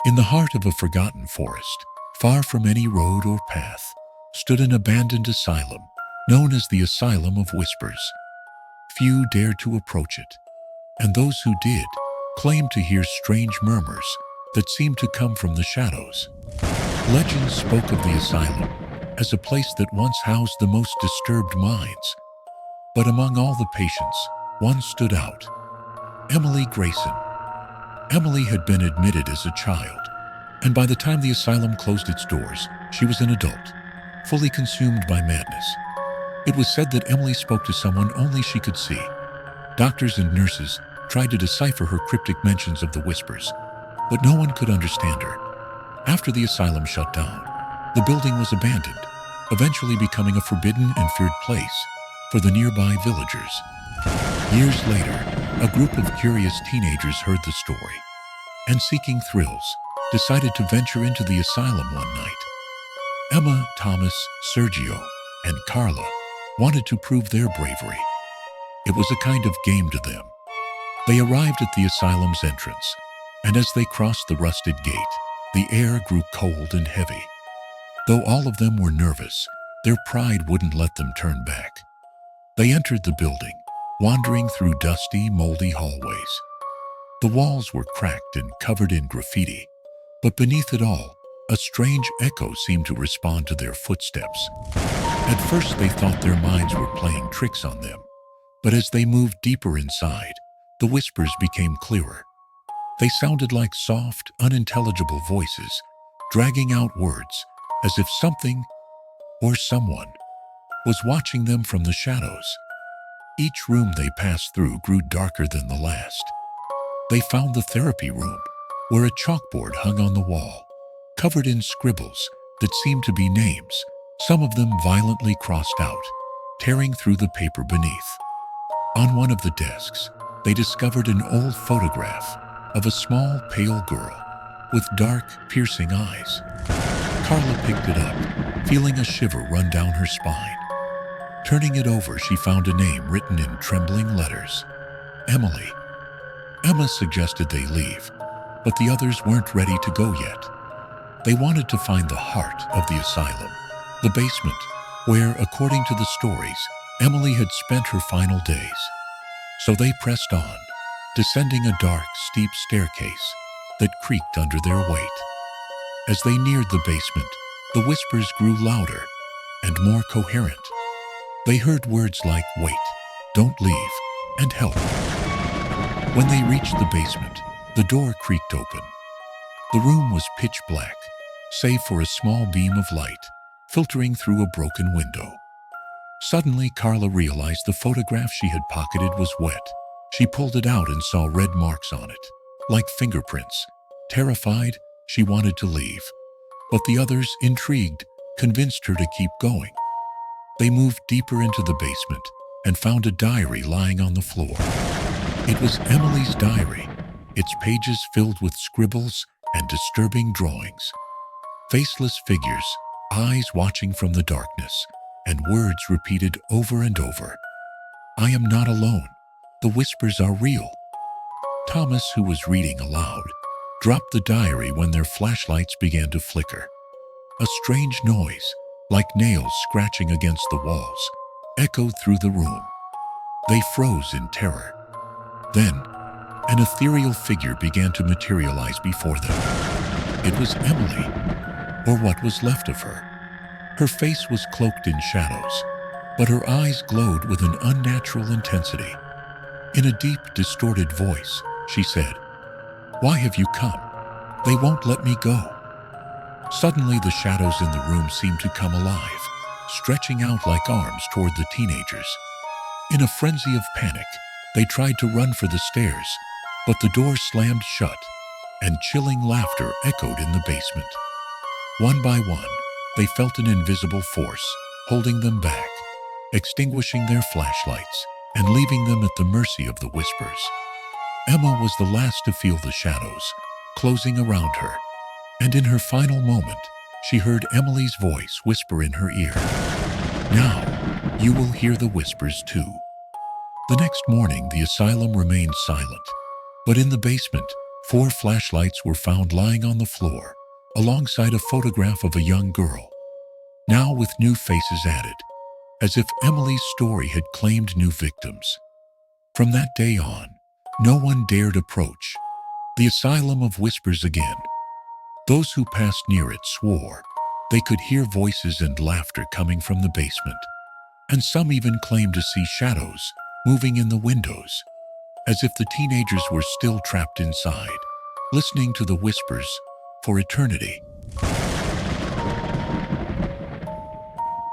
In the heart of a forgotten forest, far from any road or path, stood an abandoned asylum, known as the Asylum of Whispers. Few dared to approach it, and those who did claimed to hear strange murmurs that seemed to come from the shadows. Legends spoke of the asylum as a place that once housed the most disturbed minds. But among all the patients, one stood out: Emily Grayson. Emily had been admitted as a child, and by the time the asylum closed its doors, she was an adult, fully consumed by madness. It was said that Emily spoke to someone only she could see. Doctors and nurses tried to decipher her cryptic mentions of the whispers, but no one could understand her. After the asylum shut down, the building was abandoned, eventually becoming a forbidden and feared place for the nearby villagers. Years later, a group of curious teenagers heard the story, and seeking thrills, decided to venture into the asylum one night. Emma, Thomas, Sergio, and Carla wanted to prove their bravery. It was a kind of game to them. They arrived at the asylum's entrance, and as they crossed the rusted gate, the air grew cold and heavy. Though all of them were nervous, their pride wouldn't let them turn back. They entered the building, wandering through dusty, moldy hallways. The walls were cracked and covered in graffiti, but beneath it all, a strange echo seemed to respond to their footsteps. At first they thought their minds were playing tricks on them, but as they moved deeper inside, the whispers became clearer. They sounded like soft, unintelligible voices, dragging out words as if something or someone was watching them from the shadows. Each room they passed through grew darker than the last. They found the therapy room, where a chalkboard hung on the wall, covered in scribbles that seemed to be names, some of them violently crossed out, tearing through the paper beneath. On one of the desks, they discovered an old photograph of a small, pale girl with dark, piercing eyes. Carla picked it up, feeling a shiver run down her spine. Turning it over, she found a name written in trembling letters: Emily. Emma suggested they leave, but the others weren't ready to go yet. They wanted to find the heart of the asylum, the basement, where, according to the stories, Emily had spent her final days. So they pressed on, descending a dark, steep staircase that creaked under their weight. As they neared the basement, the whispers grew louder and more coherent. They heard words like "wait," "don't leave," and "help." When they reached the basement, the door creaked open. The room was pitch black, save for a small beam of light filtering through a broken window. Suddenly, Carla realized the photograph she had pocketed was wet. She pulled it out and saw red marks on it, like fingerprints. Terrified, she wanted to leave, but the others, intrigued, convinced her to keep going. They moved deeper into the basement and found a diary lying on the floor. It was Emily's diary, its pages filled with scribbles and disturbing drawings. Faceless figures, eyes watching from the darkness, and words repeated over and over. "I am not alone. The whispers are real." Thomas, who was reading aloud, dropped the diary when their flashlights began to flicker. A strange noise, like nails scratching against the walls, echoed through the room. They froze in terror. Then, an ethereal figure began to materialize before them. It was Emily, or what was left of her. Her face was cloaked in shadows, but her eyes glowed with an unnatural intensity. In a deep, distorted voice, she said, "Why have you come? They won't let me go." Suddenly, the shadows in the room seemed to come alive, stretching out like arms toward the teenagers. In a frenzy of panic, they tried to run for the stairs, but the door slammed shut, and chilling laughter echoed in the basement. One by one, they felt an invisible force holding them back, extinguishing their flashlights and leaving them at the mercy of the whispers. Emma was the last to feel the shadows closing around her, and in her final moment, she heard Emily's voice whisper in her ear, "Now, you will hear the whispers too." The next morning, the asylum remained silent, but in the basement, 4 flashlights were found lying on the floor, alongside a photograph of a young girl, now with new faces added, as if Emily's story had claimed new victims. From that day on, no one dared approach the Asylum of Whispers again. Those who passed near it swore they could hear voices and laughter coming from the basement, and some even claimed to see shadows moving in the windows, as if the teenagers were still trapped inside, listening to the whispers for eternity.